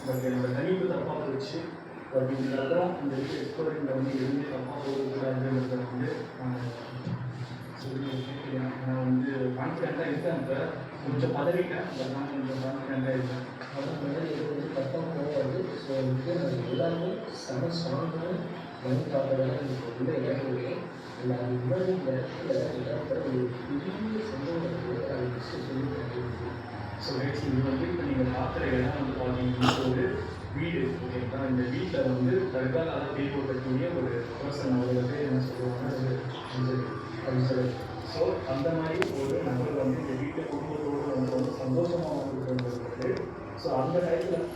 But என்னோட கணிப்பு தப்பாக போச்சு. பட் இதுக்கப்புறம் இந்த வீட்டு எக்ஸ்ப்ளோரிங்கில் வந்து எதுவுமே தப்பாக போகக்கூடாதுன்றதை வந்து நான் சொல்லியிருக்கேன். நான் வந்து கான்ஃபிடென்ட்டாக இருக்கேன். இப்போ கொஞ்சம் பதவிட்டேன், பட் நான் கொஞ்சம் கான்ஃபிடென்ட்டாக இருக்கேன். ஆனால் அந்த மாதிரி எது வந்து தப்பாக போகாது. ஸோ வந்து அது எல்லாமே செம ஸ்ட்ராங்கான மைண்ட் தாட்டோட எனக்கு உள்ள இறங்குது. அந்த அது முன்னாடி இடத்துல ஏற்பட ஒரு பெரிய சம்பவம் அதை ஃபஸ்ட்டு சொல்லி. ஸோ இது வந்து இப்போ நீங்கள் பார்க்குற இடம் வந்து பார்த்தீங்கன்னா ஒரு வீடு, ஓகேங்களா? இந்த வீட்டில் வந்து தற்கால பேர் போட்டக்கூடிய ஒரு பர்சன், அவரோட பேர் என்ன சொல்லுவாங்க, அஞ்சலி. ஸோ அந்த மாதிரி ஒரு நபர் வந்து இந்த வீட்டை குடும்பத்தோடு வந்து ரொம்ப சந்தோஷமாக இருக்கிறது. ஸோ அந்த டைத்தில்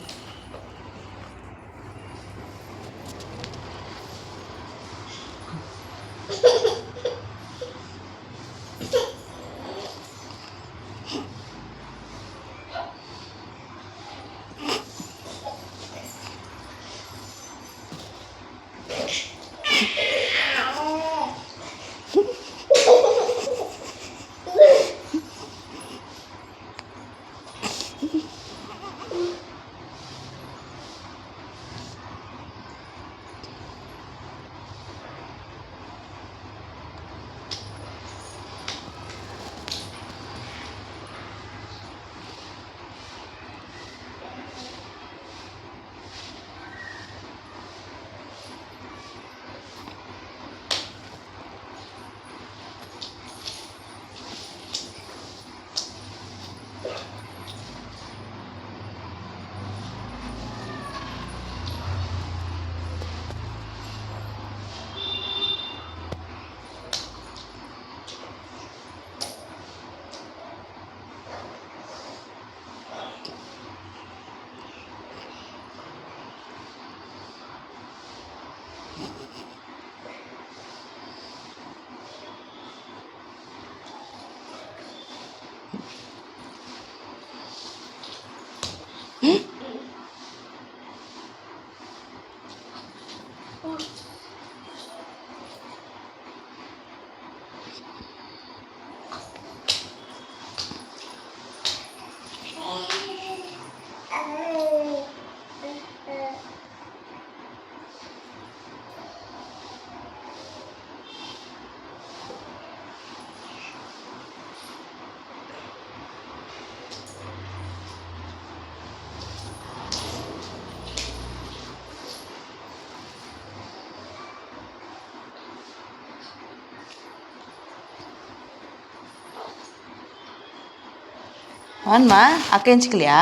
అవునమ్మా అక్క ఎంచుకలియా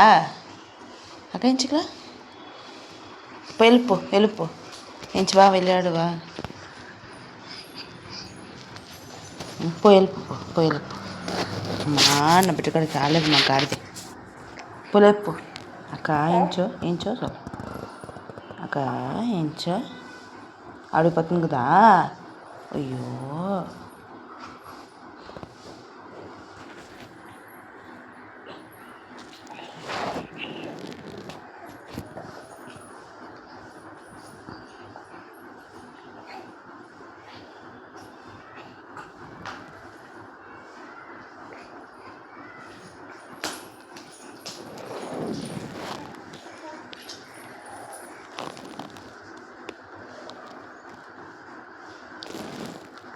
అక్క ఎంచుకలా వెళ్ళిపో ఎంచువా వెళ్ళాడువా వెళ్ళిపో అమ్మా నా బిడ్డకాడికి కాలేదు మా గాడిది వెళ్ళిపో అక్క ఎంచో అక్క ఎంచో అడిగిపోతుంది కదా అయ్యో